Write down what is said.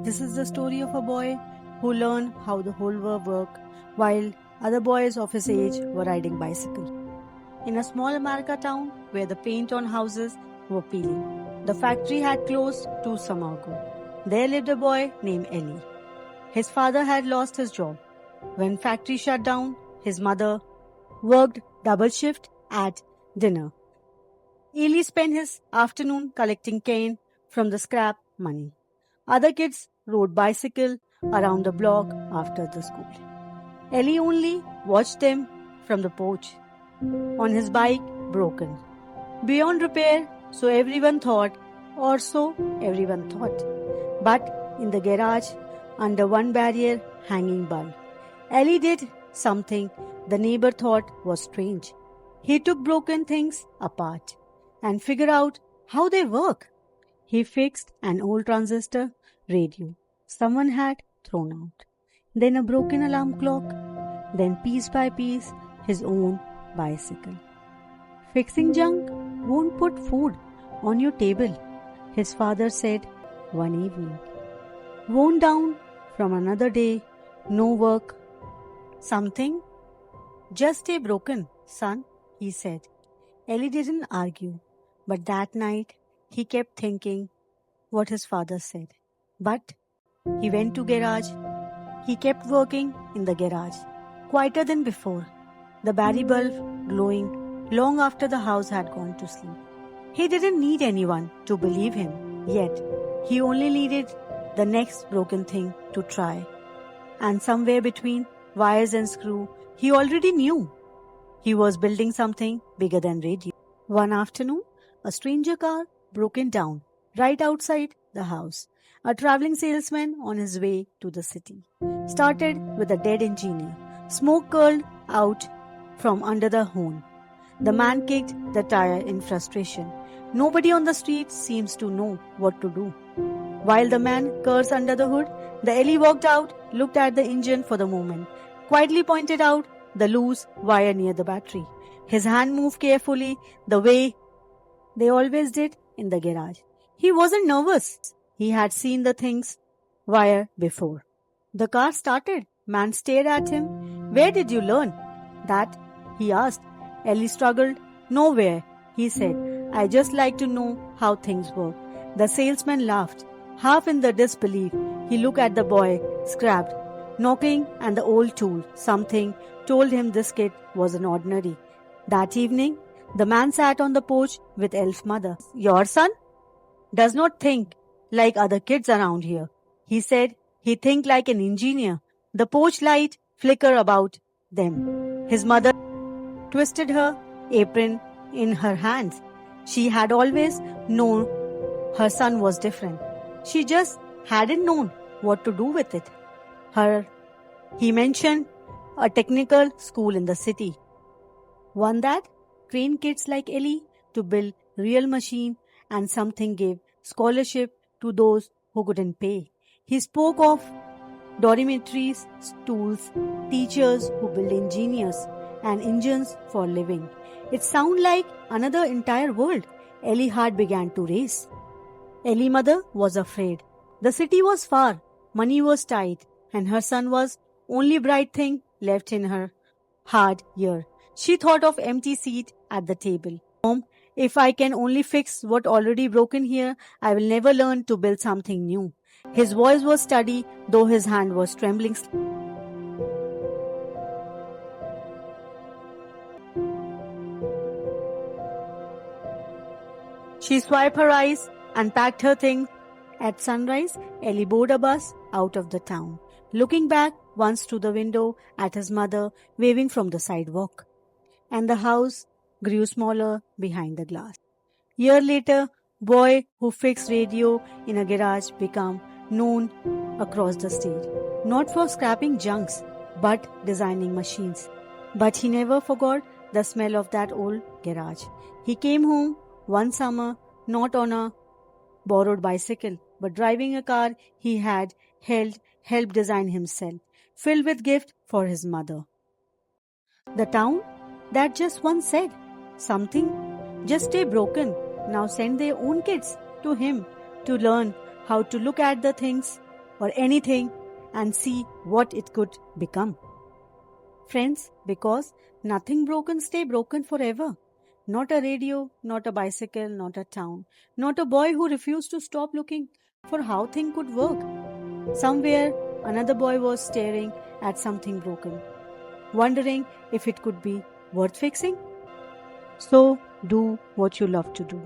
This is the story of a boy who learned how the whole world worked while other boys of his age were riding bicycle. In a small America town where the paint on houses were peeling, the factory had closed 2 summers ago. There lived a boy named Ellie. His father had lost his job. When factory shut down, his mother worked double shift at dinner. Ellie spent his afternoon collecting cane from the scrap money. Other kids rode bicycle around the block after the school. Ellie only watched them from the porch. On his bike, broken. Beyond repair, so everyone thought. But in the garage, under one barrier, hanging bulb. Ellie did something the neighbor thought was strange. He took broken things apart and figured out how they work. He fixed an old transistor radio someone had thrown out, then a broken alarm clock, then piece by piece his own bicycle. Fixing junk won't put food on your table, his father said one evening. Worn down from another day, no work. Something? Just stay broken, son, he said. Ellie didn't argue, but that night he kept thinking what his father said. But he went to garage. He kept working in the garage, quieter than before, the Barry bulb glowing long after the house had gone to sleep. He didn't need anyone to believe him, yet he only needed the next broken thing to try. And somewhere between wires and screw, he already knew he was building something bigger than radio. One afternoon, a stranger car broken down right outside the house. A traveling salesman on his way to the city. Started with a dead engineer. Smoke curled out from under the horn. The man kicked the tire in frustration. Nobody on the street seems to know what to do. While the man cursed under the hood, the Ellie walked out, looked at the engine for the moment, quietly pointed out the loose wire near the battery. His hand moved carefully, the way they always did in the garage. He wasn't nervous. He had seen the things wire before. The car started. Man stared at him. Where did you learn that? He asked. Ellie struggled. Nowhere, he said. I just like to know how things work. The salesman laughed. Half in the disbelief, he looked at the boy, scrapped, knocking and the old tool. Something told him this kid wasn't ordinary. That evening, the man sat on the porch with Elf's mother. Your son does not think like other kids around here. He said he think like an engineer. The porch light flickered about them. His mother twisted her apron in her hands. She had always known her son was different. She just hadn't known what to do with it. He mentioned a technical school in the city. One that trained kids like Ellie to build real machine, and something gave scholarship to those who couldn't pay. He spoke of dormitories, schools, teachers who build engineers and engines for living. It sounded like another entire world. Ellie's heart began to race. Ellie's mother was afraid. The city was far, money was tight, and her son was only bright thing left in her hard year. She thought of empty seat at the table. Mom, if I can only fix what already broken here, I will never learn to build something new. His voice was steady, though his hand was trembling. She swiped her eyes and packed her things. At sunrise, Ellie boarded a bus out of the town, looking back once through the window at his mother waving from the sidewalk. And the house grew smaller behind the glass. Year later, boy who fixed radio in a garage became known across the state, not for scrapping junks, but designing machines. But he never forgot the smell of that old garage. He came home one summer, not on a borrowed bicycle, but driving a car he had helped design himself, filled with gifts for his mother. The town that just once said something, just stay broken, now send their own kids to him to learn how to look at the things or anything and see what it could become. Friends, because nothing broken stay broken forever. Not a radio, not a bicycle, not a town, not a boy who refused to stop looking for how things could work. Somewhere, another boy was staring at something broken, wondering if it could be worth fixing. So, do what you love to do.